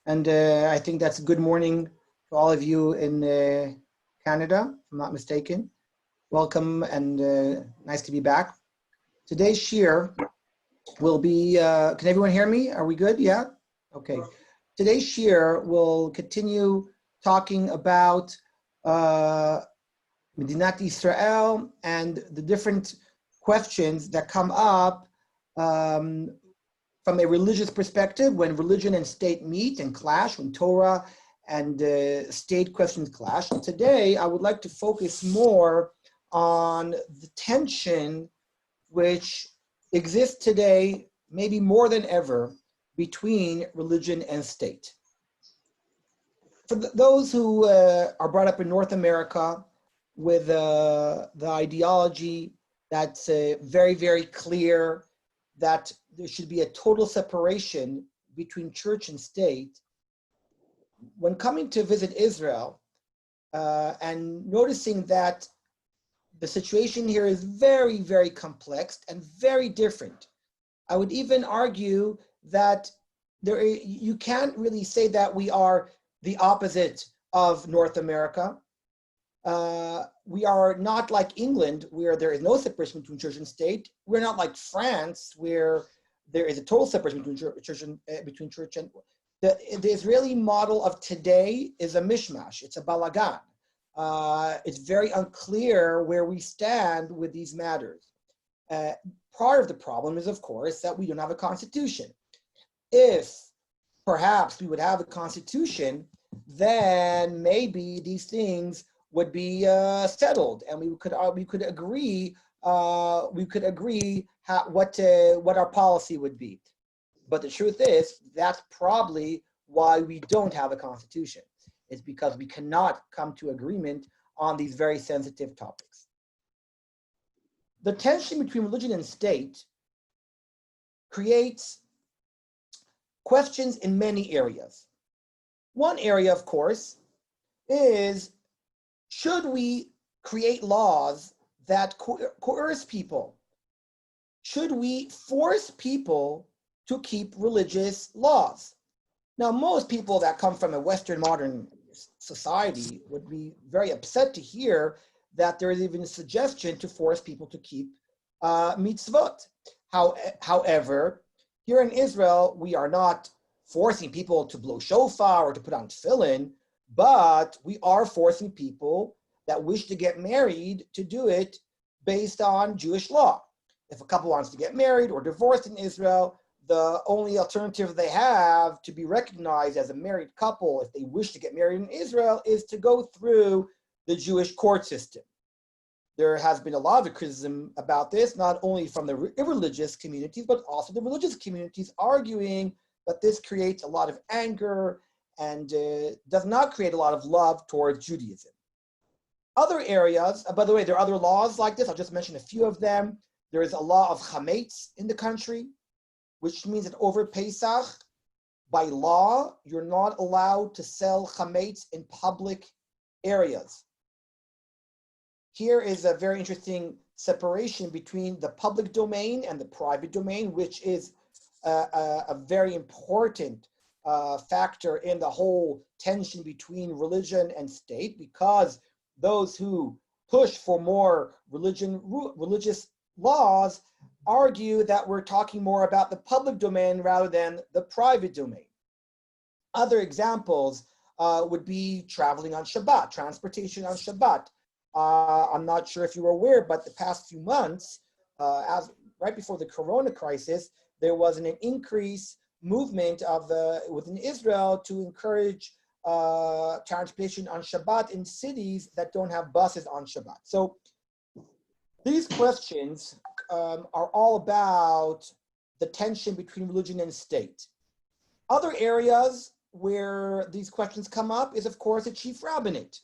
And I think that's a good morning to all of you in Canada, if I'm not mistaken. Welcome and nice to be back. Today's shir will be, can everyone hear me? Are we good? Yeah? Okay. Today's shir will continue talking about Medinat Israel and the different questions that come up from a religious perspective, when religion and state meet and clash, when Torah and state questions clash. And today, I would like to focus more on the tension which exists today, maybe more than ever, between religion and state. For those who are brought up in North America with the ideology that's very, very clear, that there should be a total separation between church and state, when coming to visit Israel and noticing that the situation here is very, very complex and very different. I would even argue that you can't really say that we are the opposite of North America. We are not like England, where there is no separation between church and state. We're not like France, where there is a total separation between church and the Israeli model of today is a mishmash. It's a balagan. It's very unclear where we stand with these matters. Part of the problem is, of course, that we don't have a constitution. If perhaps we would have a constitution, then maybe these things would be settled, and we could agree what our policy would be. But the truth is, that's probably why we don't have a constitution. It's because we cannot come to agreement on these very sensitive topics. The tension between religion and state creates questions in many areas. One area, of course, is, should we create laws that coerce people? Should we force people to keep religious laws? Now, most people that come from a Western modern society would be very upset to hear that there is even a suggestion to force people to keep mitzvot. However, here in Israel, we are not forcing people to blow shofar or to put on tefillin, but we are forcing people that wish to get married to do it based on Jewish law. If a couple wants to get married or divorced in Israel, the only alternative they have to be recognized as a married couple, if they wish to get married in Israel, is to go through the Jewish court system. There has been a lot of criticism about this, not only from the irreligious communities, but also the religious communities, arguing that this creates a lot of anger and does not create a lot of love towards Judaism. Other areas, by the way, there are other laws like this. I'll just mention a few of them. There is a law of chametz in the country, which means that over Pesach, by law, you're not allowed to sell chametz in public areas. Here is a very interesting separation between the public domain and the private domain, which is a very important factor in the whole tension between religion and state, because those who push for more religious laws argue that we're talking more about the public domain rather than the private domain. Other examples would be traveling on Shabbat, transportation on Shabbat. I'm not sure if you were aware, but the past few months, right before the Corona crisis, there was an increased movement within Israel to encourage transportation on Shabbat in cities that don't have buses on Shabbat. So these questions are all about the tension between religion and state. Other areas where these questions come up is, of course, the chief rabbinate.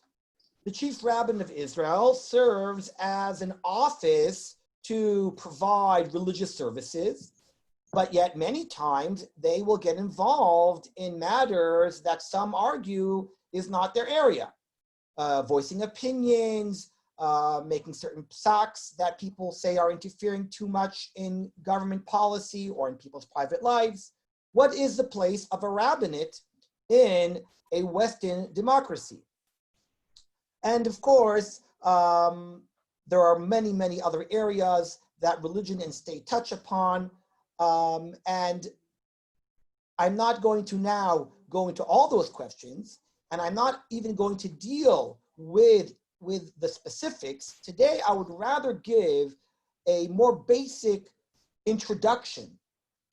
The chief rabbin of Israel serves as an office to provide religious services, but yet many times they will get involved in matters that some argue is not their area. Voicing opinions, making certain psaks that people say are interfering too much in government policy or in people's private lives. What is the place of a rabbinate in a Western democracy. And of course, there are many, many other areas that religion and state touch upon. And I'm not going to now go into all those questions, and I'm not even going to deal with the specifics. Today, I would rather give a more basic introduction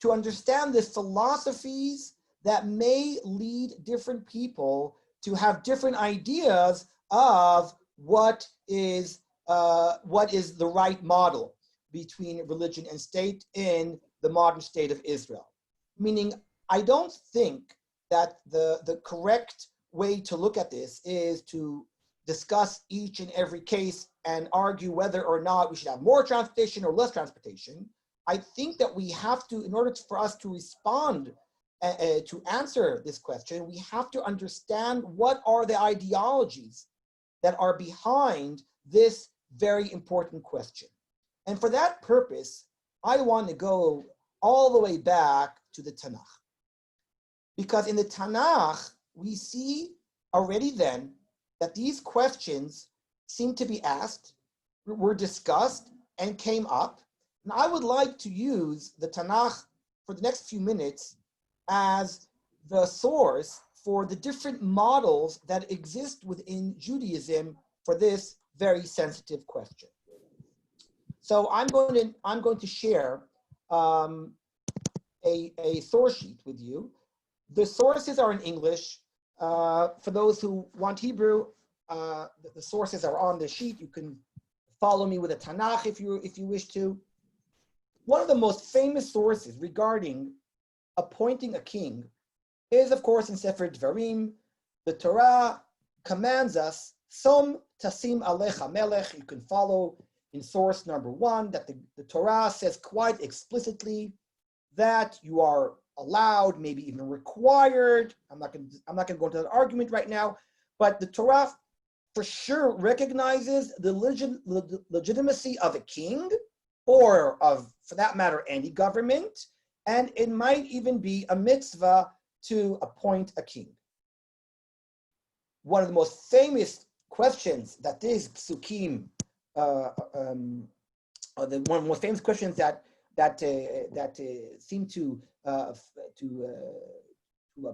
to understand the philosophies that may lead different people to have different ideas of what is the right model between religion and state in the modern state of Israel. Meaning, I don't think that the correct way to look at this is to discuss each and every case and argue whether or not we should have more transportation or less transportation. I think that we have to, in order for us to respond, to answer this question, we have to understand what are the ideologies that are behind this very important question. And for that purpose, I want to go all the way back to the Tanakh. Because in the Tanakh, we see already then that these questions seem to be asked, were discussed, and came up. And I would like to use the Tanakh for the next few minutes as the source for the different models that exist within Judaism for this very sensitive question. So I'm going to share a source sheet with you. The sources are in English. For those who want Hebrew, the sources are on the sheet. You can follow me with a Tanakh if you wish to. One of the most famous sources regarding appointing a king is, of course, in Sefer Dvarim. The Torah commands us, Som tasim alecha melech. You can follow in source number 1 that the Torah says quite explicitly that you are allowed, maybe even required. I'm not going to go into that argument right now, but the Torah for sure recognizes the legitimacy of a king, or of, for that matter, any government, and it might even be a mitzvah to appoint a king. One of the most famous questions that these psukim, one of the most famous questions that seem to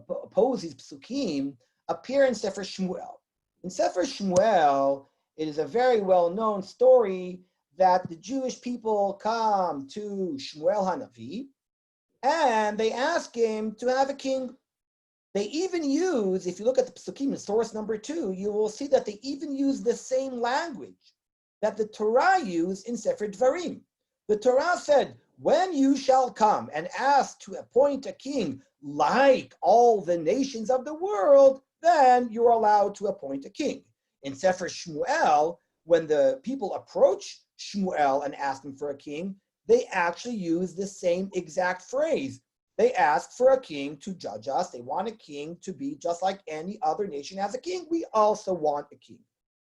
oppose these psukim appear in Sefer Shmuel. In Sefer Shmuel, it is a very well-known story that the Jewish people come to Shmuel Hanavi and they ask him to have a king. They even use, if you look at the psukim in source number 2, you will see that they even use the same language that the Torah used in Sefer Dvarim. The Torah said, when you shall come and ask to appoint a king like all the nations of the world, then you're allowed to appoint a king. In Sefer Shmuel, when the people approach Shmuel and ask him for a king, they actually use the same exact phrase. They ask for a king to judge us. They want a king to be just like any other nation has a king. We also want a king.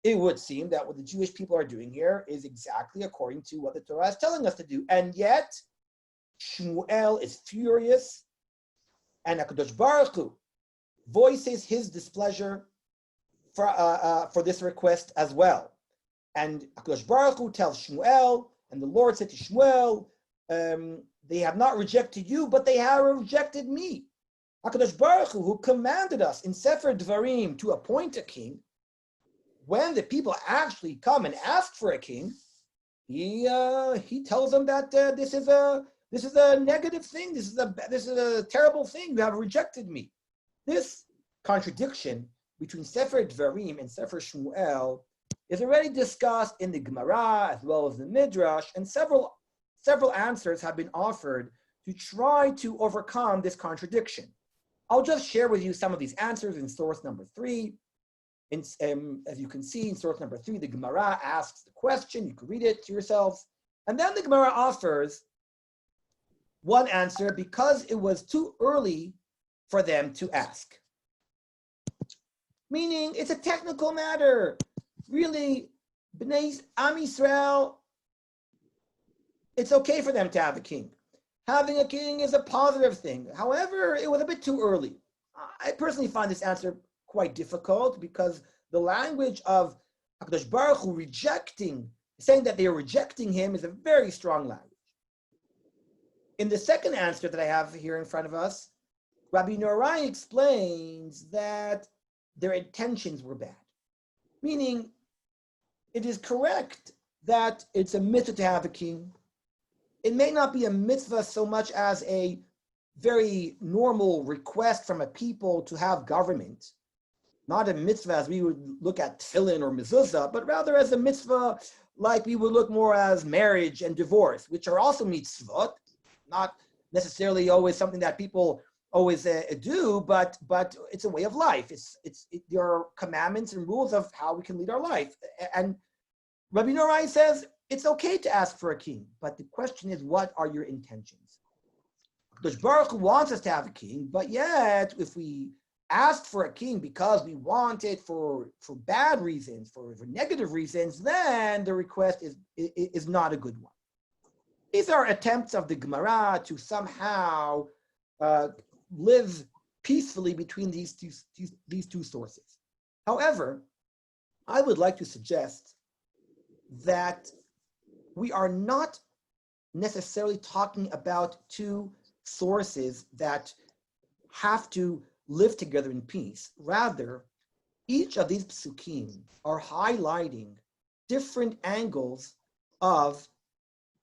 It would seem that what the Jewish people are doing here is exactly according to what the Torah is telling us to do. And yet, Shmuel is furious, and HaKadosh Baruch Hu voices his displeasure for this request as well. And HaKadosh Baruch Hu tells Shmuel, and the Lord said to Shmuel, they have not rejected you, but they have rejected me. HaKadosh Baruch Hu, who commanded us in Sefer Dvarim to appoint a king, when the people actually come and ask for a king, he tells them that this is a negative thing. This is a terrible thing. You have rejected me. This contradiction between Sefer Dvarim and Sefer Shmuel is already discussed in the Gemara as well as the Midrash, and several answers have been offered to try to overcome this contradiction. I'll just share with you some of these answers in source number 3. As you can see in source number 3, the Gemara asks the question. You can read it to yourselves. And then the Gemara offers one answer because it was too early for them to ask. Meaning, it's a technical matter. Really, Bnei Am Yisrael, it's okay for them to have a king. Having a king is a positive thing. However, it was a bit too early. I personally find this answer quite difficult because the language of HaKadosh Baruch Hu saying that they are rejecting him is a very strong language. In the second answer that I have here in front of us, Rabbi Norai explains that their intentions were bad. Meaning, it is correct that it's a mitzvah to have a king. It may not be a mitzvah so much as a very normal request from a people to have government, not a mitzvah as we would look at tefillin or mezuzah, but rather as a mitzvah like we would look more as marriage and divorce, which are also mitzvot, not necessarily always something that people always do, but it's a way of life. There are commandments and rules of how we can lead our life. And Rabbi Norai says it's okay to ask for a king, but the question is, what are your intentions? Because Baruch Hu wants us to have a king, but yet if we asked for a king because we want it for bad reasons, for negative reasons, then the request is not a good one. These are attempts of the Gemara to somehow live peacefully between these two sources. However, I would like to suggest that we are not necessarily talking about two sources that have to live together in peace. Rather, each of these psukim are highlighting different angles of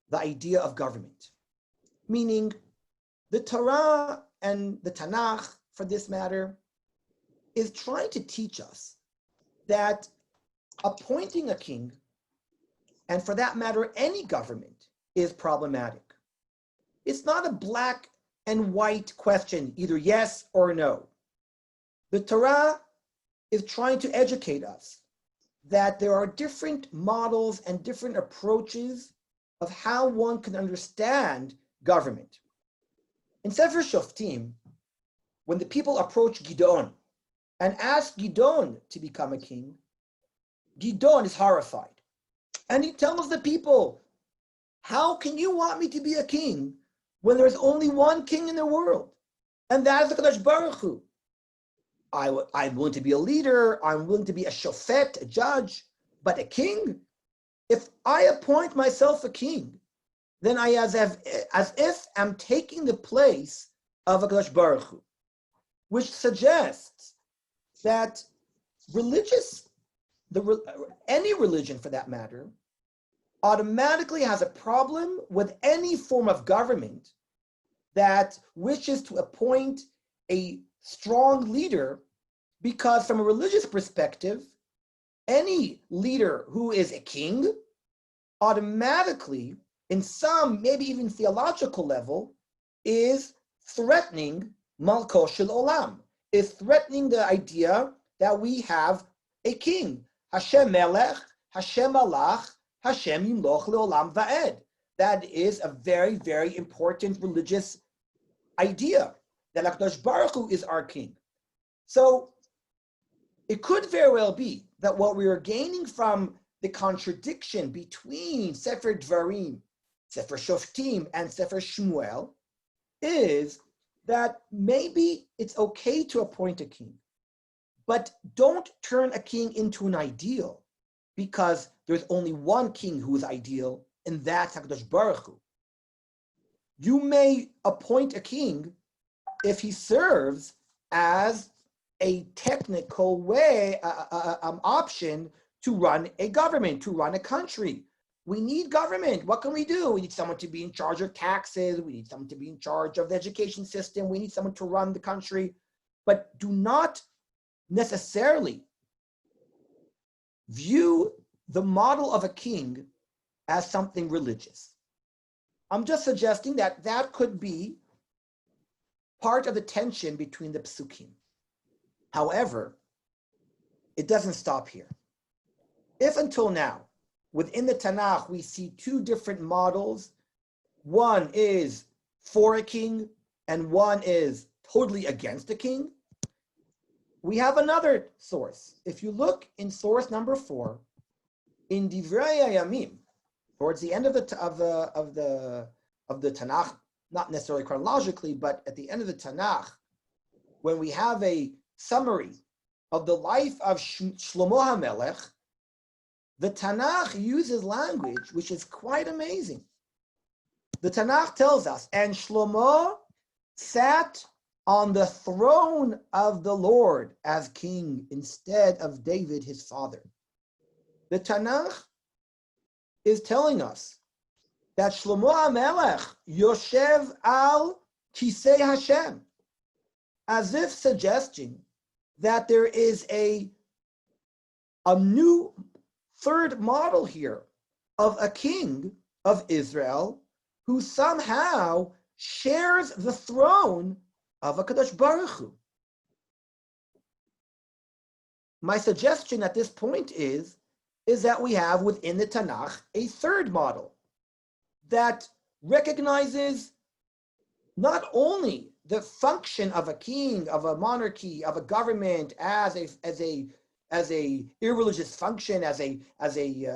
the idea of government. Meaning, the Torah and the Tanakh, for this matter, is trying to teach us that appointing a king, and for that matter, any government, is problematic. It's not a black and white question, either yes or no. The Torah is trying to educate us that there are different models and different approaches of how one can understand government. In Sefer Shoftim, when the people approach Gideon and ask Gideon to become a king, Gideon is horrified. And he tells the people, how can you want me to be a king when there's only one king in the world? And that is the Kadosh Baruch Hu. I'm willing to be a leader, I'm willing to be a shofet, a judge, but a king? If I appoint myself a king, then I as if I'm taking the place of a Kadosh Baruch Hu, which suggests that any religion for that matter, automatically has a problem with any form of government that wishes to appoint a strong leader, because from a religious perspective, any leader who is a king automatically, in some maybe even theological level, is threatening Malko Shel Olam, is threatening the idea that we have a king. Hashem Melech, Hashem Malach, Hashem Yimloch Leolam Va'ed. That is a very, very important religious idea, that HaKadosh Baruch Hu is our king. So it could very well be that what we are gaining from the contradiction between Sefer Dvarim, Sefer Shoftim, and Sefer Shmuel is that maybe it's okay to appoint a king, but don't turn a king into an ideal, because there's only one king who is ideal, and that's HaKadosh Baruch Hu. You may appoint a king if he serves as a technical way, option to run a government, to run a country. We need government. What can we do? We need someone to be in charge of taxes. We need someone to be in charge of the education system. We need someone to run the country. But do not necessarily view the model of a king as something religious. I'm just suggesting that that could be part of the tension between the psukim. However, it doesn't stop here. If until now, within the Tanakh, we see two different models, one is for a king and one is totally against a king, we have another source. If you look in source number 4, in Divrei Hayamim, towards the end of the Tanakh, not necessarily chronologically, but at the end of the Tanakh, when we have a summary of the life of Shlomo HaMelech, the Tanakh uses language which is quite amazing. The Tanakh tells us, and Shlomo sat on the throne of the Lord as king instead of David, his father. The Tanakh is telling us that Shlomo HaMelech Yoshev al Kisei Hashem, as if suggesting that there is a new third model here of a king of Israel who somehow shares the throne of HaKadosh Baruch Hu. My suggestion at this point is that we have within the Tanakh a third model that recognizes not only the function of a king, of a monarchy, of a government as a irreligious function, as a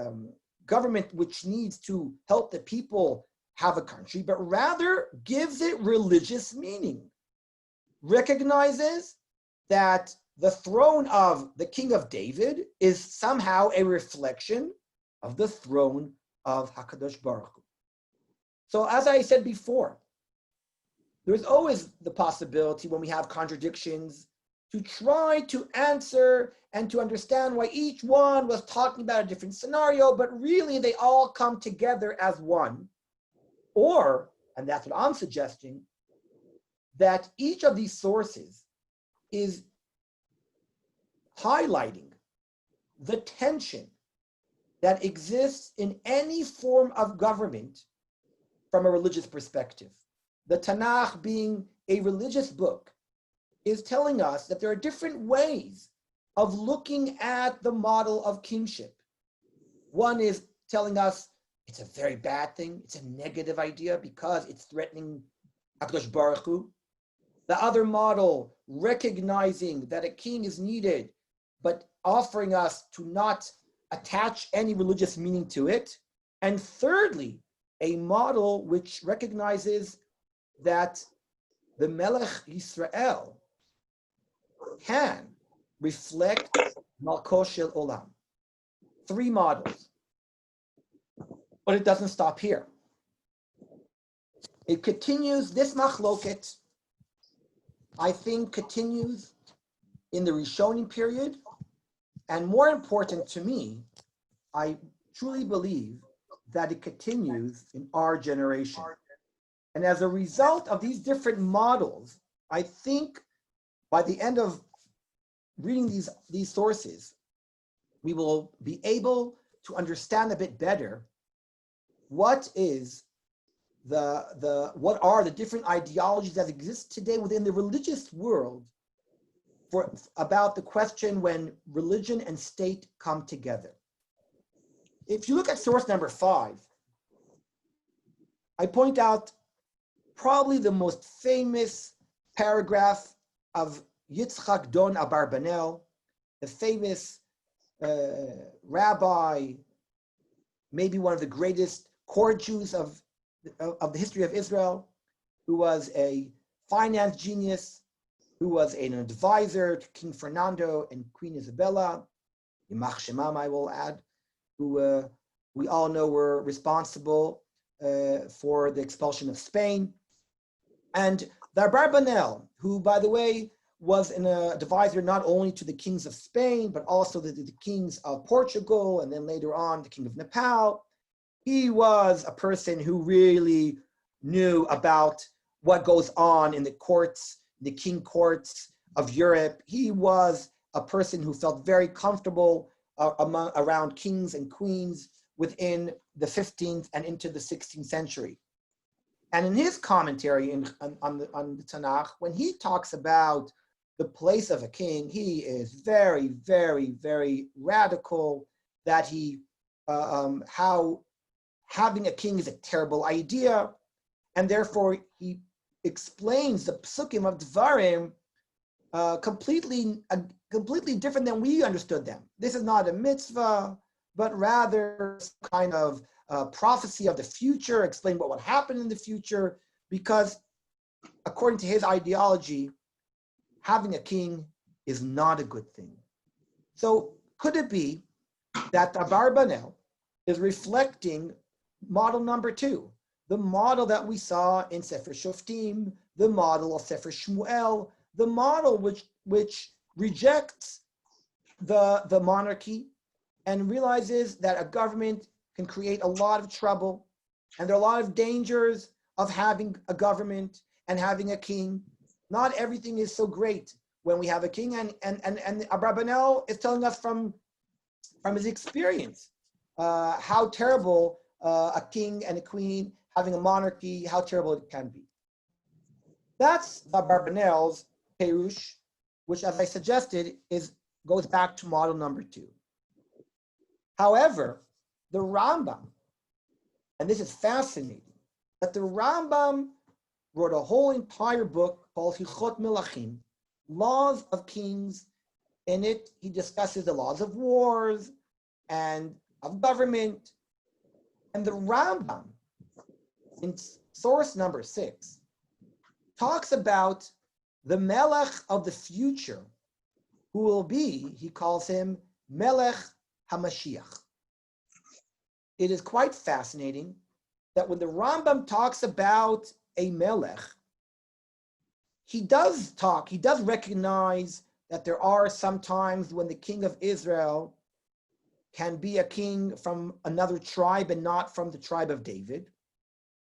government which needs to help the people have a country, but rather gives it religious meaning, recognizes that the throne of the king of David is somehow a reflection of the throne of HaKadosh Baruch Hu. So as I said before, there's always the possibility when we have contradictions to try to answer and to understand why each one was talking about a different scenario, but really they all come together as one. Or, and that's what I'm suggesting, that each of these sources is highlighting the tension that exists in any form of government from a religious perspective. The Tanakh, being a religious book, is telling us that there are different ways of looking at the model of kingship. One is telling us it's a very bad thing, it's a negative idea because it's threatening HaKadosh Baruch Hu. The other model, recognizing that a king is needed, but offering us to not attach any religious meaning to it. And thirdly, a model which recognizes that the Melech Yisrael can reflect Malko Shel Olam. Three models. But it doesn't stop here. It continues, this machloket, I think, continues in the Rishonim period. And more important to me, I truly believe that it continues in our generation. And as a result of these different models, I think by the end of reading these sources, we will be able to understand a bit better what are the different ideologies that exist today within the religious world about the question when religion and state come together. If you look at source number 5, I point out probably the most famous paragraph of Yitzchak Don Abarbanel, the famous rabbi, maybe one of the greatest court Jews of the history of Israel, who was a finance genius, who was an advisor to King Fernando and Queen Isabella, Yimach Shemam, I will add, who we all know were responsible for the expulsion of Spain. And the Abarbanel, who, by the way, was an advisor not only to the kings of Spain, but also the kings of Portugal, and then later on, the king of Nepal. He was a person who really knew about what goes on in the courts, the king courts of Europe. He was a person who felt very comfortable around kings and queens within the 15th and into the 16th century. And in his commentary on the Tanakh, when he talks about the place of a king, he is very, very, very radical, that how having a king is a terrible idea, and therefore he explains the psukim of Dvarim completely different than we understood them. This is not a mitzvah, but rather some kind of prophecy of the future, explain what would happen in the future, because according to his ideology, having a king is not a good thing. So could it be that the Abarbanel is reflecting model number 2, the model that we saw in Sefer Shoftim, the model of Sefer Shmuel, the model which rejects the monarchy and realizes that a government can create a lot of trouble, and there are a lot of dangers of having a government and having a king. Not everything is so great when we have a king, and Abrabanel is telling us from his experience how terrible a king and a queen, having a monarchy, how terrible it can be. That's Abrabanel's Perush, which, as I suggested, goes back to model number 2. However, the Rambam, and this is fascinating, that the Rambam wrote a whole entire book called Hichot Melachim, Laws of Kings. In it, he discusses the laws of wars and of government. And the Rambam, in source number 6, talks about the Melech of the future, who will be, he calls him Melech HaMashiach. It is quite fascinating that when the Rambam talks about a Melech, he does recognize that there are some times when the king of Israel can be a king from another tribe and not from the tribe of David.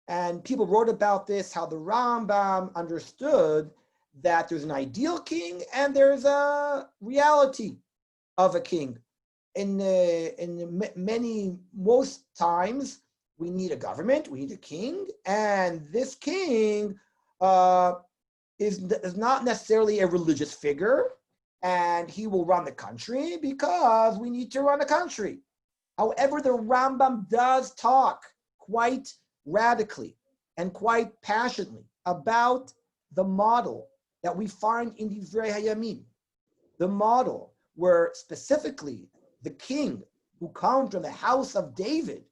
And people wrote about this, how the Rambam understood that there's an ideal king and there's a reality of a king. Most times, we need a government, we need a king, and this king is not necessarily a religious figure, and he will run the country because we need to run the country. However, the Rambam does talk quite radically and quite passionately about the model that we find in Divrei Hayamim, the model where specifically the king who comes from the house of David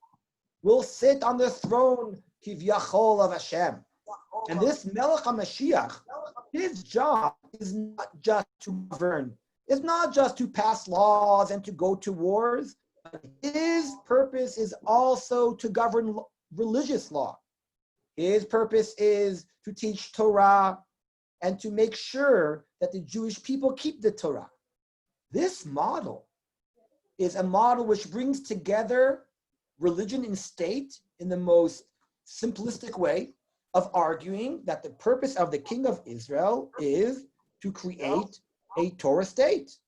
will sit on the throne, Kivyachol, of Hashem. And this Melech HaMashiach, his job is not just to govern, it's not just to pass laws and to go to wars, but his purpose is also to govern religious law. His purpose is to teach Torah and to make sure that the Jewish people keep the Torah. This model is a model which brings together religion and state in the most simplistic way of arguing that the purpose of the king of Israel is to create a Torah state.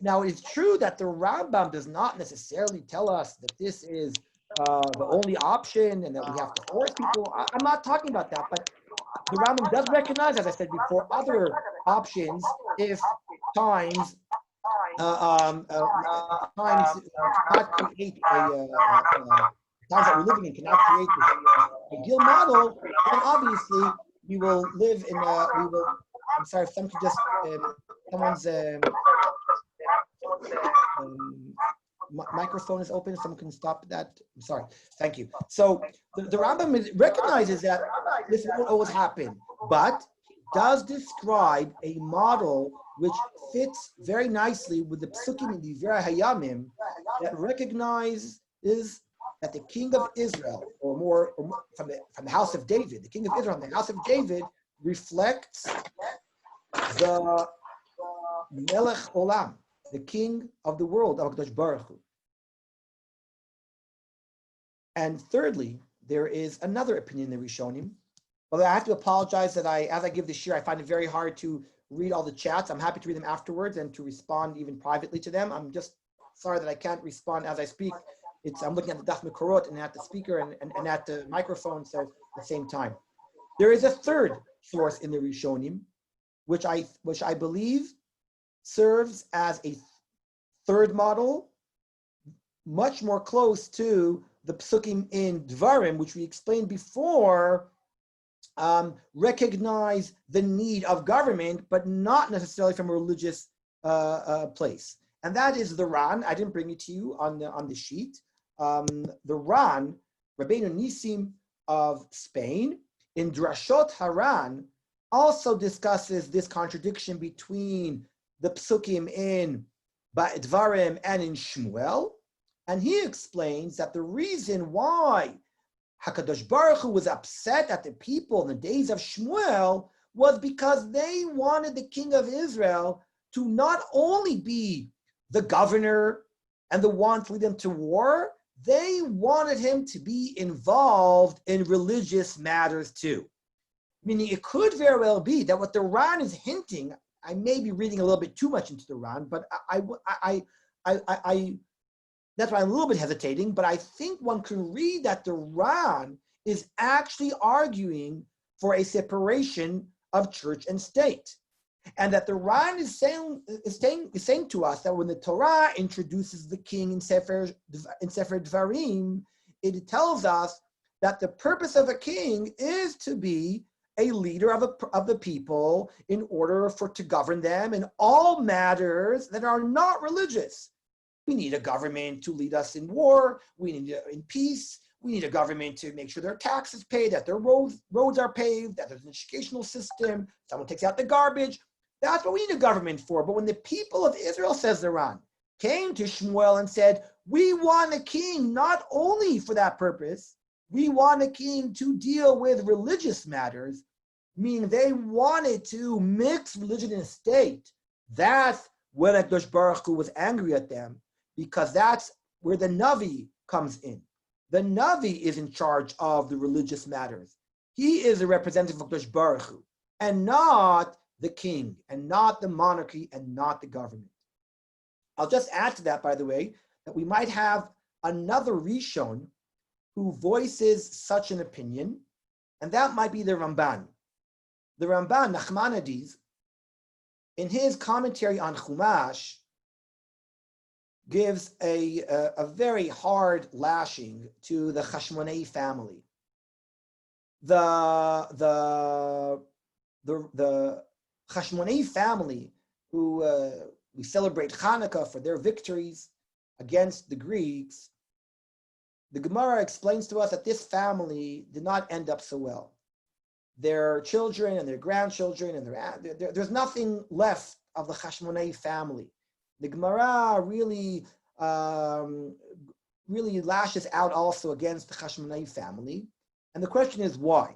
Now, it's true that the Rambam does not necessarily tell us that this is the only option and that we have to force people. I'm not talking about that, but the Rambam does recognize, as I said before, other options if times cannot create times that we're living in cannot create this ideal model, then obviously we will live in I'm sorry if someone could just someone's microphone is open. If someone can stop that. I'm sorry. Thank you. So the Rambam recognizes that this won't always happen, but does describe a model which fits very nicely with the psukim in the Divrei Hayamim that recognizes that the king of Israel, or more from the house of David, the king of Israel, the house of David reflects the Melech Olam, the king of the world, HaKadosh Baruch Hu. And thirdly, there is another opinion in the Rishonim. Although I have to apologize that as I give this year, I find it very hard to read all the chats. I'm happy to read them afterwards and to respond even privately to them. I'm just sorry that I can't respond as I speak. I'm looking at the Daf Mekorot and at the speaker and at the microphone, so at the same time. There is a third source in the Rishonim, which I believe serves as a third model, much more close to the psukim in Dvarim, which we explained before, recognize the need of government, but not necessarily from a religious place. And that is the Ran. I didn't bring it to you on the sheet. The Ran, Rabbeinu Nisim of Spain, in Drashot Haran, also discusses this contradiction between the psukim in Dvarim and in Shmuel, and he explains that the reason why HaKadosh Baruch Hu was upset at the people in the days of Shmuel was because they wanted the king of Israel to not only be the governor and the one to lead them to war, they wanted him to be involved in religious matters too. Meaning it could very well be that what the Ran is hinting, I may be reading a little bit too much into the Ran, but that's why I'm a little bit hesitating, but I think one can read that the Ran is actually arguing for a separation of church and state. And that the Ran is saying to us that when the Torah introduces the king in Sefer Dvarim, it tells us that the purpose of a king is to be a leader of the people in order to govern them in all matters that are not religious. We need a government to lead us in war. We need in peace. We need a government to make sure their taxes paid, that their roads are paved, that there's an educational system, someone takes out the garbage. That's what we need a government for. But when the people of Israel, says the Ran, came to Shmuel and said, we want a king not only for that purpose, we want a king to deal with religious matters, meaning they wanted to mix religion and state. That's when HaKadosh Baruch Hu was angry at them, because that's where the Navi comes in. The Navi is in charge of the religious matters. He is a representative of HaKadosh Baruch Hu, and not the king, and not the monarchy, and not the government. I'll just add to that, by the way, that we might have another Rishon who voices such an opinion, and that might be the Ramban. The Ramban, Nachmanides, in his commentary on Chumash, gives a very hard lashing to the Chashmonei family. The Chashmonei family, who we celebrate Hanukkah for their victories against the Greeks, the Gemara explains to us that this family did not end up so well. Their children and their grandchildren and there's nothing left of the Chashmonei family. The Gemara really lashes out also against the Chashmonei family, and the question is why?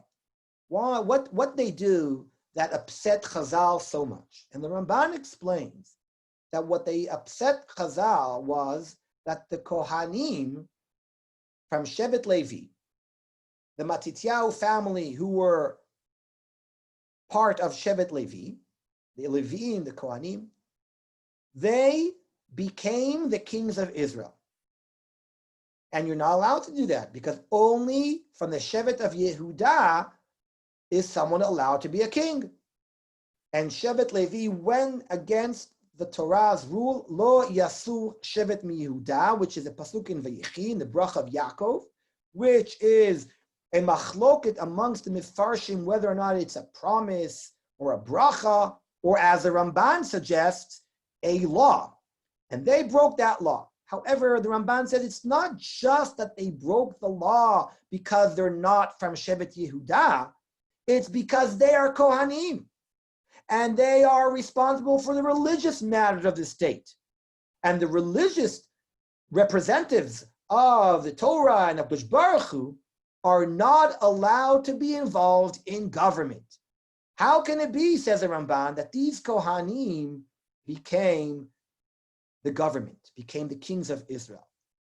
Why? What they do that upset Chazal so much? And the Ramban explains that what they upset Chazal was that the Kohanim from Shevet Levi, the Matityahu family who were part of Shevet Levi, the Leviim, the Kohanim, they became the kings of Israel. And you're not allowed to do that, because only from the Shevet of Yehudah is someone allowed to be a king. And Shevet Levi went against the Torah's rule, Lo Yasu Shevet Mi Yehudah, which is a pasuk in Vayichi, in the Brach of Yaakov, which is a machloket amongst the Mefarshim, whether or not it's a promise or a bracha, or as the Ramban suggests, a law. And they broke that law. However, the Ramban says it's not just that they broke the law because they're not from Shevet Yehudah, it's because they are Kohanim. And they are responsible for the religious matters of the state. And the religious representatives of the Torah and of HaKadosh Baruch Hu are not allowed to be involved in government. How can it be, says the Ramban, that these Kohanim became the government, became the kings of Israel?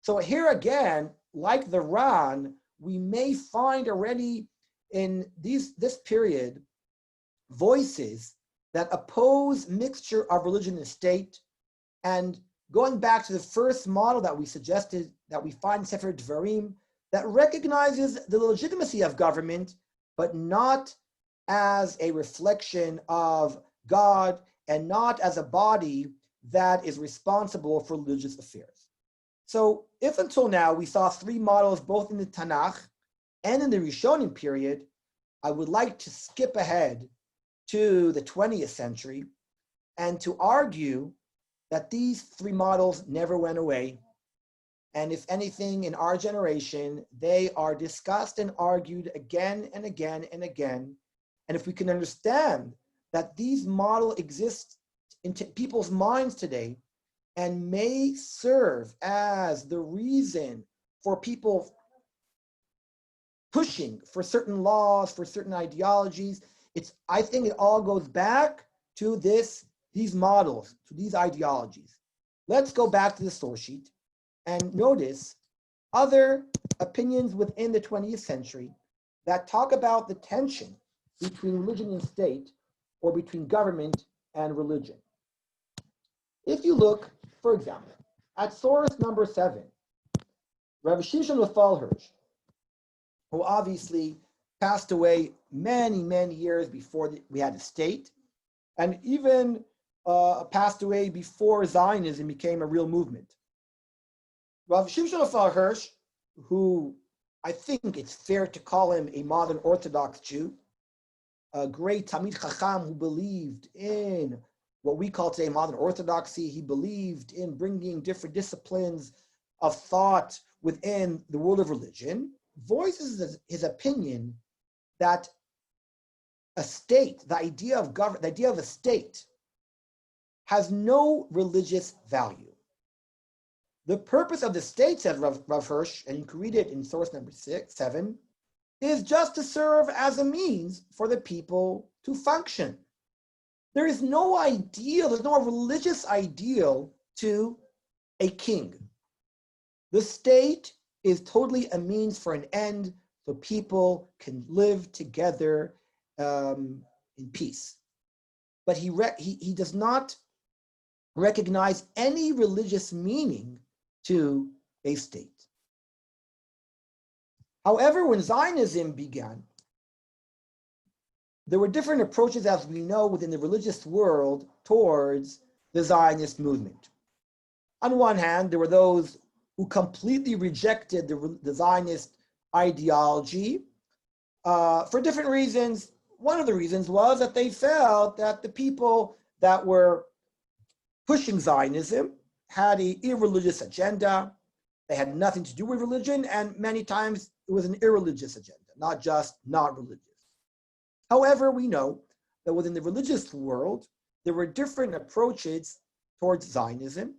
So here again, like the Ran, we may find already in this period voices that oppose mixture of religion and state. And going back to the first model that we suggested, that we find in Sefer Dvarim, that recognizes the legitimacy of government, but not as a reflection of God and not as a body that is responsible for religious affairs. So if until now we saw three models both in the Tanakh and in the Rishonim period, I would like to skip ahead to the 20th century and to argue that these three models never went away. And if anything, in our generation, they are discussed and argued again and again and again. And if we can understand that these models exist in people's minds today and may serve as the reason for people pushing for certain laws, for certain ideologies, I think it all goes back to these models, to these ideologies. Let's go back to the source sheet and notice other opinions within the 20th century that talk about the tension between religion and state, or between government and religion. If you look, for example, at source number 7, Rabbi Shimshon Hirsch, who obviously passed away many, many years before we had a state, and even passed away before Zionism became a real movement. Rav Shimshon Hirsch, who I think it's fair to call him a modern Orthodox Jew, a great Talmid Chacham who believed in what we call today modern Orthodoxy. He believed in bringing different disciplines of thought within the world of religion, voices his opinion that a state, the idea of government, the idea of a state, has no religious value. The purpose of the state, says Rav Hirsch, and you can read it in source number 7, is just to serve as a means for the people to function. There is no ideal, there's no religious ideal to a king. The state is totally a means for an end so people can live together in peace. But he does not recognize any religious meaning to a state. However, when Zionism began, there were different approaches, as we know, within the religious world towards the Zionist movement. On one hand, there were those who completely rejected the Zionist ideology for different reasons. One of the reasons was that they felt that the people that were pushing Zionism had an irreligious agenda. They had nothing to do with religion, and many times it was an irreligious agenda, not just not religious. However, we know that within the religious world, there were different approaches towards Zionism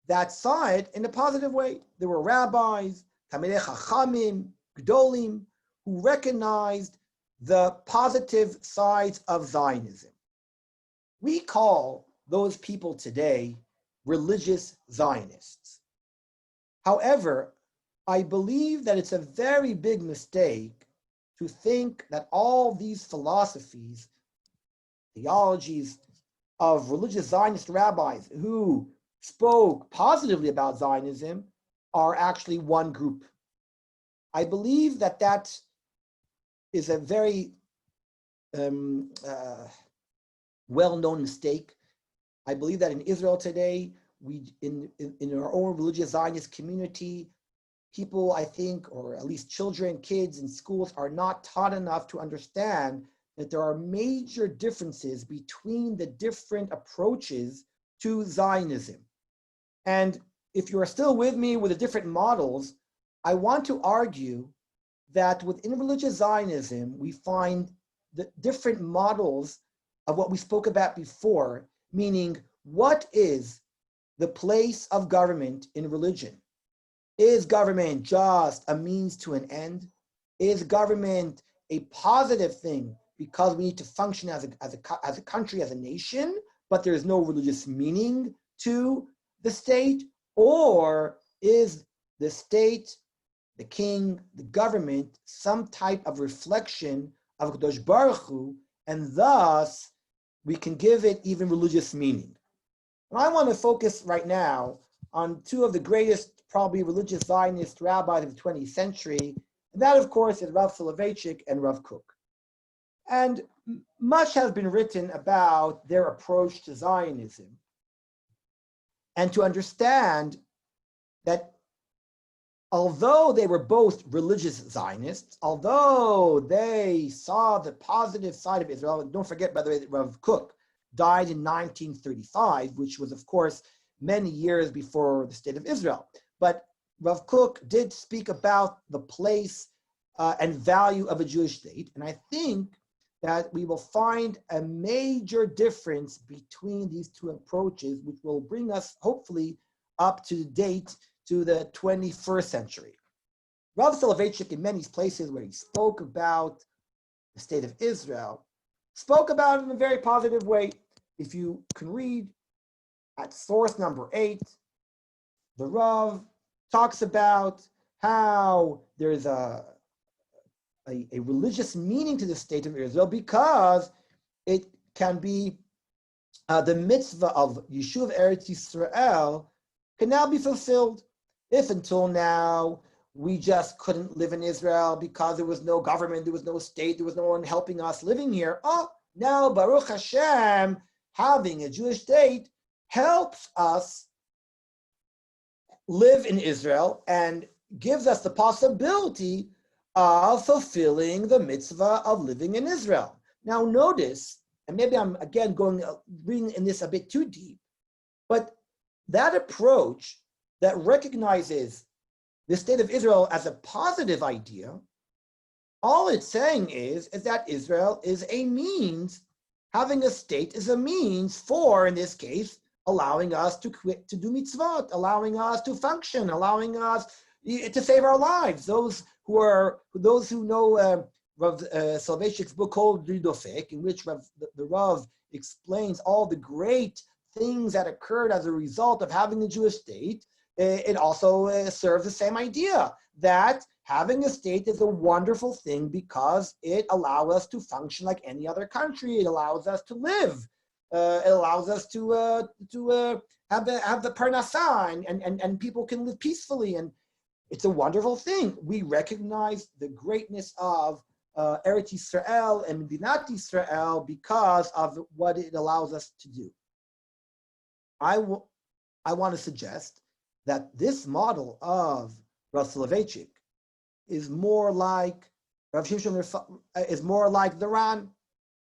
that saw it in a positive way. There were rabbis, Talmidei Chachamim, Gdolim, who recognized the positive sides of Zionism. We call those people today religious Zionists. However, I believe that it's a very big mistake to think that all these philosophies, theologies of religious Zionist rabbis who spoke positively about Zionism are actually one group. I believe that that is a very well-known mistake. I believe that in Israel today, in our own religious Zionist community, people, I think, or at least children, kids in schools, are not taught enough to understand that there are major differences between the different approaches to Zionism. And if you are still with me with the different models, I want to argue that within religious Zionism, we find the different models of what we spoke about before, meaning what is the place of government in religion? Is government just a means to an end? Is government a positive thing because we need to function as a country, as a nation, but there is no religious meaning to the state? Or is the state, the king, the government, some type of reflection of Kadosh Baruch Hu, and thus we can give it even religious meaning? And I want to focus right now on two of the greatest, probably religious Zionist rabbis of the 20th century, and that, of course, is Rav Soloveitchik and Rav Kook. And much has been written about their approach to Zionism, and to understand that although they were both religious Zionists, although they saw the positive side of Israel, and don't forget, by the way, that Rav Kook died in 1935, which was, of course, many years before the state of Israel. But Rav Kook did speak about the place and value of a Jewish state. And I think that we will find a major difference between these two approaches, which will bring us hopefully up to date to the 21st century. Rav Soloveitchik, in many places where he spoke about the state of Israel, spoke about it in a very positive way. If you can read at source number 8, the Rav talks about how there's a religious meaning to the state of Israel because it can be the mitzvah of Yishuv Eretz Yisrael can now be fulfilled. If until now we just couldn't live in Israel because there was no government, there was no state, there was no one helping us living here. Oh, now Baruch Hashem, having a Jewish state helps us live in Israel and gives us the possibility of fulfilling the mitzvah of living in Israel. Now notice, and maybe I'm again reading in this a bit too deep, but that approach that recognizes the state of Israel as a positive idea, all it's saying is that Israel is a means, having a state is a means for, in this case, allowing us to do mitzvot, allowing us to function, allowing us to save our lives. Those who know Rav Soloveitchik's book called Ridofek, in which the Rav explains all the great things that occurred as a result of having the Jewish state, it also serves the same idea that having a state is a wonderful thing because it allows us to function like any other country. It allows us to live. It allows us to have the parnassah, and people can live peacefully, and it's a wonderful thing. We recognize the greatness of Eretz Yisrael and Medinat Yisrael because of what it allows us to do. I want to suggest that this model of Rav Soloveitchik is more like Rav Shimshon, is more like the Ran,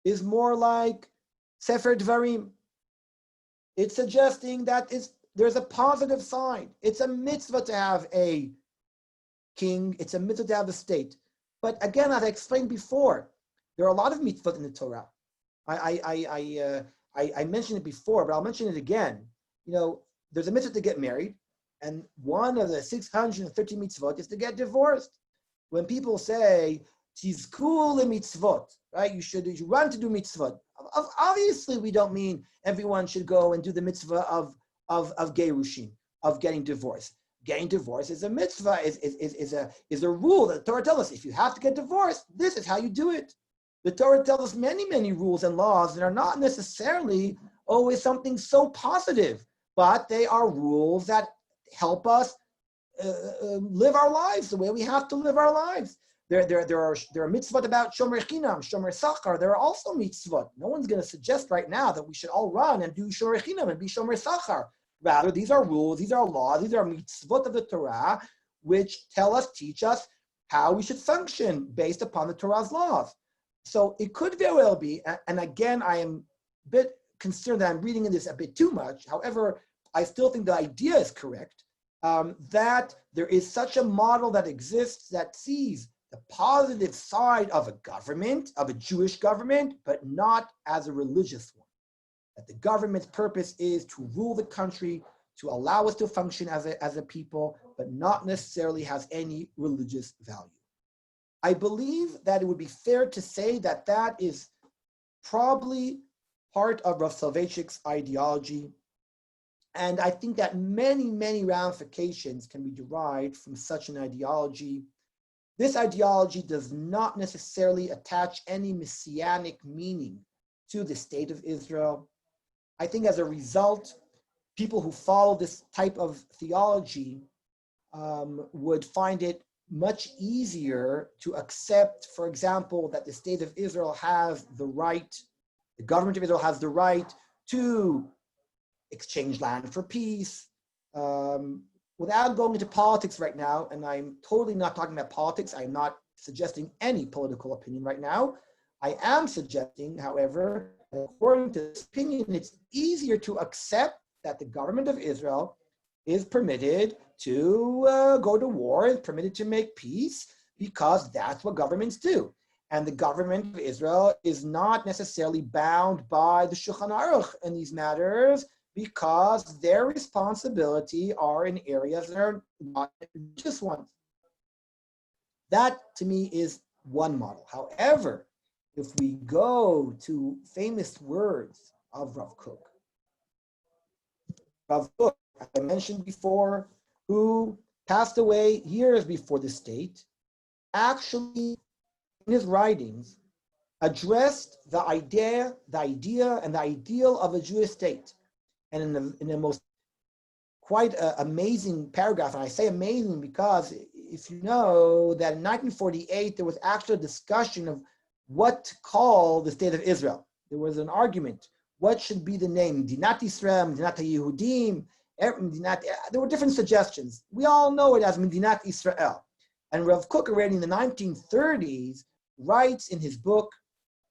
is more like Sefer Dvarim. It's suggesting that there's a positive side. It's a mitzvah to have a king. It's a mitzvah to have a state. But again, as I explained before, there are a lot of mitzvot in the Torah. I mentioned it before, but I'll mention it again. There's a mitzvah to get married, and one of the 630 mitzvot is to get divorced. When people say tizku mitzvot, right? You should run to do mitzvot. Obviously, we don't mean everyone should go and do the mitzvah of gerushin, of getting divorced. Getting divorced is a mitzvah, is a rule that the Torah tells us. If you have to get divorced, this is how you do it. The Torah tells us many, many rules and laws that are not necessarily always something so positive, but they are rules that help us live our lives the way we have to live our lives. There are mitzvot about shomer chinam, shomer sachar. There are also mitzvot. No one's going to suggest right now that we should all run and do shomer chinam and be shomer sachar. Rather, these are rules, these are laws, these are mitzvot of the Torah, which teach us how we should function based upon the Torah's laws. So it could very well be, and again, I am a bit concerned that I'm reading in this a bit too much. However, I still think the idea is correct, that there is such a model that exists that sees the positive side of a government, of a Jewish government, but not as a religious one. That the government's purpose is to rule the country, to allow us to function as a people, but not necessarily has any religious value. I believe that it would be fair to say that that is probably part of Rav Soloveitchik's ideology. And I think that many, many ramifications can be derived from such an ideology. This ideology does not necessarily attach any messianic meaning to the state of Israel. I think as a result, people who follow this type of theology would find it much easier to accept, for example, that the state of Israel has the right, the government of Israel has the right to exchange land for peace. Without going into politics right now, and I'm totally not talking about politics, I'm not suggesting any political opinion right now. I am suggesting, however, according to this opinion, it's easier to accept that the government of Israel is permitted to go to war, is permitted to make peace, because that's what governments do. And the government of Israel is not necessarily bound by the Shulchan Aruch in these matters because their responsibility are in areas that are not religious ones. That, to me, is one model. However, if we go to famous words of Rav Kook, as I mentioned before, who passed away years before the state, actually, in his writings, addressed the idea and the ideal of a Jewish state. And in the most quite amazing paragraph, and I say amazing because if you know that in 1948, there was actually a discussion of what to call the state of Israel. There was an argument. What should be the name? Medinat Yisrael, Medinat Yehudim, there were different suggestions. We all know it as Medinat Israel. And Rav Kook already in the 1930s writes in his book,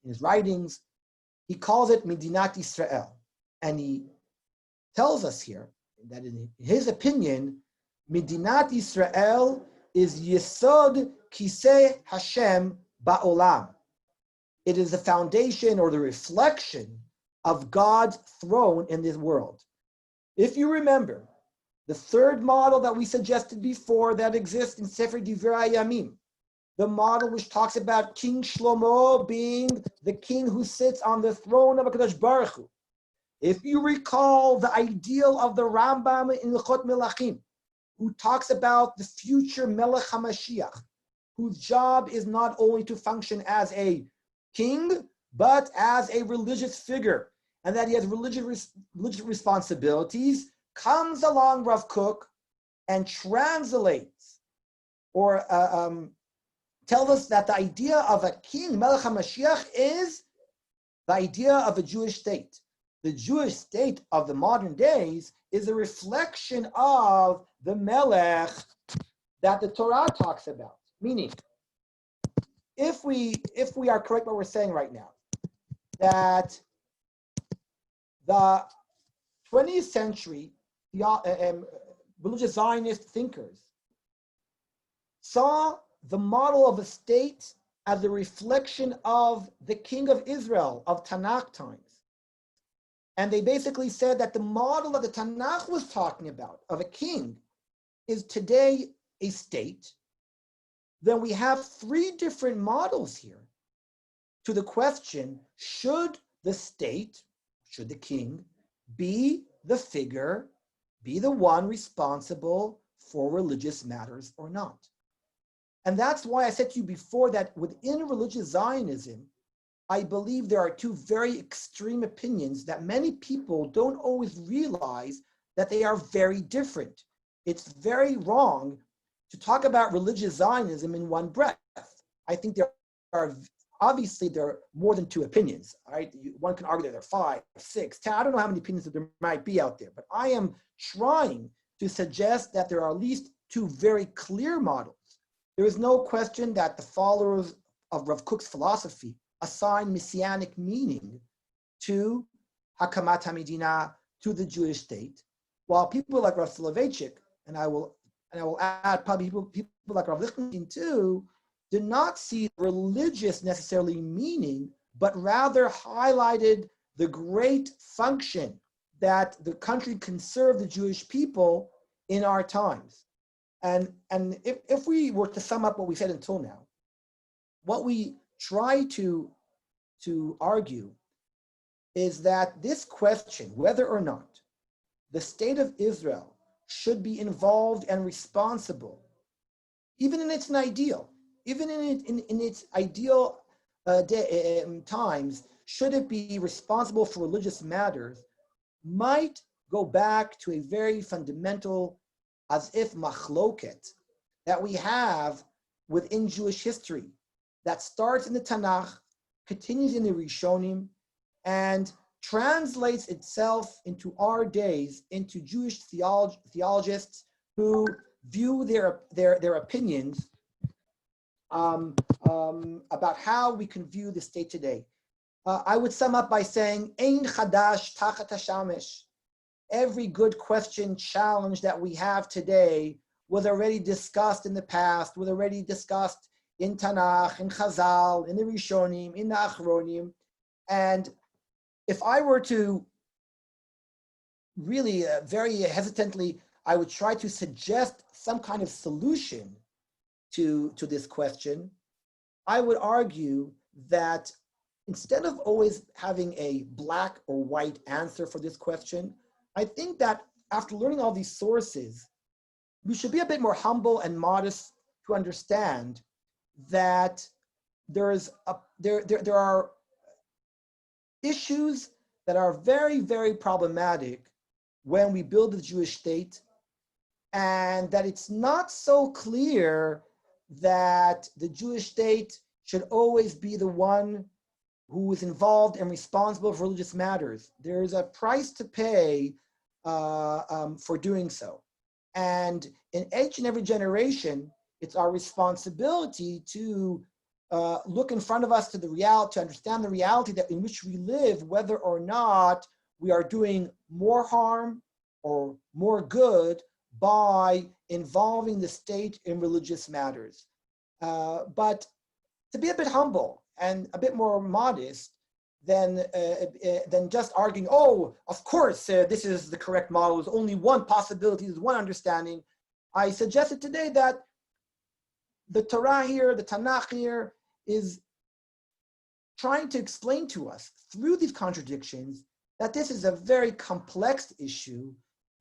in his writings, he calls it Medinat Israel. And he tells us here that in his opinion, Medinat Israel is Yesod Kisei Hashem Ba'olam. It is the foundation or the reflection of God's throne in this world. If you remember, the third model that we suggested before that exists in Sefer Divrei Hayamim, the model which talks about King Shlomo being the king who sits on the throne of HaKadosh Baruch Hu. If you recall the ideal of the Rambam in L'chot Melachim, who talks about the future Melech HaMashiach, whose job is not only to function as a king, but as a religious figure, and that he has religious responsibilities, comes along Rav Kook and translates or tells us that the idea of a king, Melech HaMashiach, is the idea of a Jewish state. The Jewish state of the modern days is a reflection of the Melech that the Torah talks about. Meaning, if we are correct what we're saying right now, that the 20th century religious Zionist thinkers saw the model of a state as a reflection of the king of Israel of Tanakh times. And they basically said that the model that the Tanakh was talking about of a king is today a state. Then we have three different models here to the question, should the state, should the king be the figure, be the one responsible for religious matters or not? And that's why I said to you before that within religious Zionism, I believe there are two very extreme opinions that many people don't always realize that they are very different. It's very wrong to talk about religious Zionism in one breath. I think there are more than two opinions, right? One can argue that there are 5, 6, 10. I don't know how many opinions that there might be out there, but I am trying to suggest that there are at least two very clear models. There is no question that the followers of Rav Kook's philosophy assign messianic meaning to Hakamat HaMedina, to the Jewish state, while people like Rav Soloveitchik, and I will add probably people like Rav Lichtenstein too, did not see religious necessarily meaning, but rather highlighted the great function that the country can serve the Jewish people in our times. And if we were to sum up what we said until now, what we try to argue is that this question, whether or not the state of Israel should be involved and responsible, even in its ideal, even in its ideal times, should it be responsible for religious matters, might go back to a very fundamental, as if machloket, that we have within Jewish history, that starts in the Tanakh, continues in the Rishonim, and translates itself into our days, into Jewish theologists who view their opinions about how we can view the state today. I would sum up by saying, Ein chadash tachat hashamesh. Every good question, challenge that we have today was already discussed in the past, was already discussed in Tanakh, in Chazal, in the Rishonim, in the Achronim. And if I were to really very hesitantly, I would try to suggest some kind of solution to this question, I would argue that instead of always having a black or white answer for this question, I think that after learning all these sources, we should be a bit more humble and modest to understand that there are issues that are very, very problematic when we build the Jewish state, and that it's not so clear that the Jewish state should always be the one who is involved and responsible for religious matters. There's a price to pay for doing so. And in each and every generation, it's our responsibility to look in front of us to the reality, to understand the reality that in which we live, whether or not we are doing more harm or more good by involving the state in religious matters. But to be a bit humble and a bit more modest than just arguing, oh, of course, this is the correct model, there's only one possibility, there's one understanding. I suggested today that the Torah here, the Tanakh here, is trying to explain to us through these contradictions that this is a very complex issue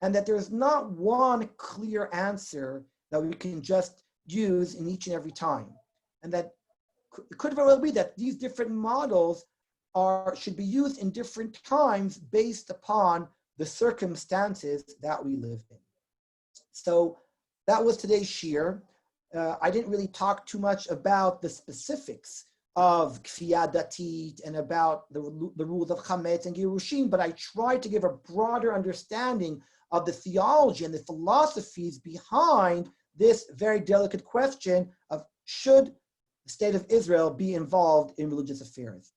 and that there's not one clear answer that we can just use in each and every time. And that it could very well be that these different models should be used in different times based upon the circumstances that we live in. So that was today's shir. I didn't really talk too much about the specifics of Kfiyah Datit and about the rules of Chametz and Girushim, but I tried to give a broader understanding of the theology and the philosophies behind this very delicate question of should the state of Israel be involved in religious affairs.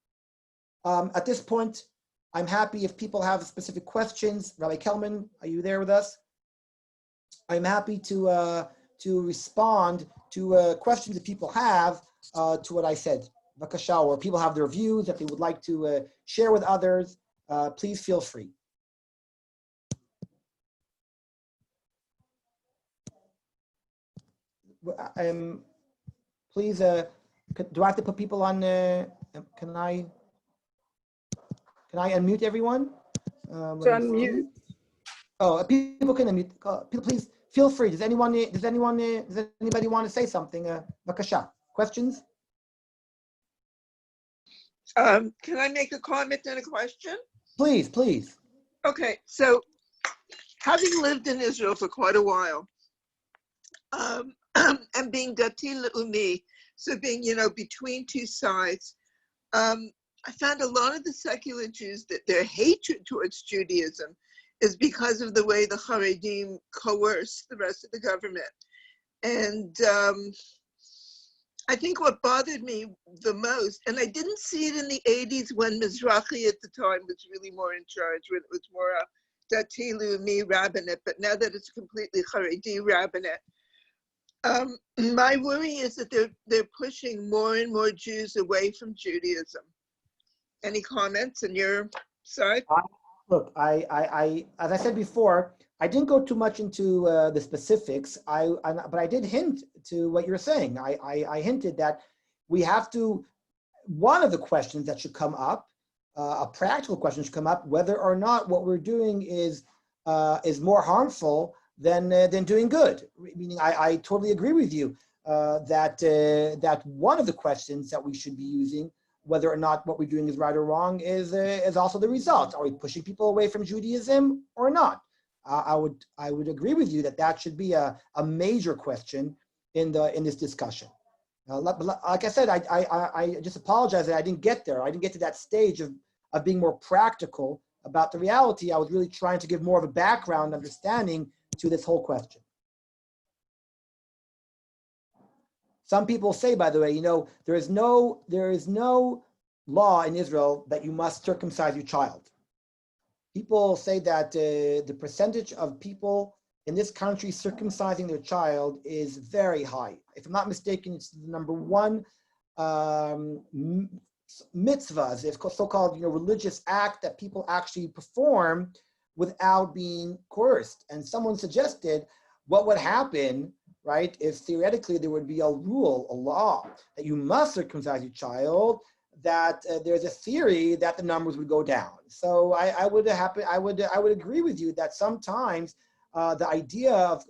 At this point, I'm happy if people have specific questions. Rabbi Kelman, are you there with us? I'm happy to respond to questions that people have to what I said. Vakasha, or people have their views that they would like to share with others. Please feel free. Please, do I have to put people on? Can I unmute everyone? Unmute. Oh, people can unmute. Please feel free. Does anybody want to say something? Vakasha, questions? Can I make a comment and a question? Please, please. Okay, so having lived in Israel for quite a while, and being Dati Le'umi, so being, between two sides, I found a lot of the secular Jews that their hatred towards Judaism is because of the way the Haredim coerce the rest of the government. And I think what bothered me the most, and I didn't see it in the 80s when Mizrahi at the time was really more in charge, when it was more a Dati Le'umi rabbinate, but now that it's completely Haredi rabbinate, my worry is that they're pushing more and more Jews away from Judaism. Any comments on your side? Look, I as I said before, I didn't go too much into the specifics. But I did hint to what you're saying. I hinted that we have to. One of the questions that should come up, a practical question should come up, whether or not what we're doing is more harmful than doing good. Meaning, I totally agree with you that one of the questions that we should be using, whether or not what we're doing is right or wrong, is also the result. Are we pushing people away from Judaism or not? I would agree with you that should be a major question in this discussion. Like I said, I just apologize that I didn't get there. I didn't get to that stage of being more practical about the reality. I was really trying to give more of a background understanding to this whole question. Some people say, by the way, there is no law in Israel that you must circumcise your child. People say that the percentage of people in this country, circumcising their child is very high. If I'm not mistaken, it's the number one mitzvahs, it's so-called religious act that people actually perform without being coerced. And someone suggested what would happen, right, if theoretically there would be a rule, a law, that you must circumcise your child, that there's a theory that the numbers would go down. So I would agree with you that sometimes the idea of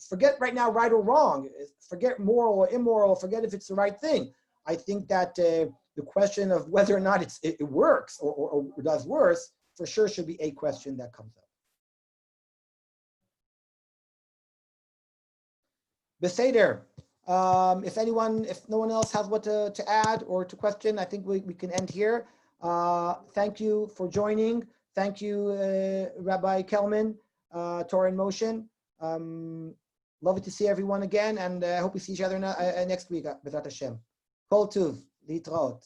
forget right now right or wrong, forget moral or immoral, forget if it's the right thing. I think that the question of whether or not it works or does worse for sure should be a question that comes up. Beseder. If no one else has what to add or to question, I think we can end here. Thank you for joining. Thank you, Rabbi Kelman, Torah in Motion. Lovely to see everyone again, and I hope we see each other next week. B'ezrat Hashem. Kol tuv, litraot.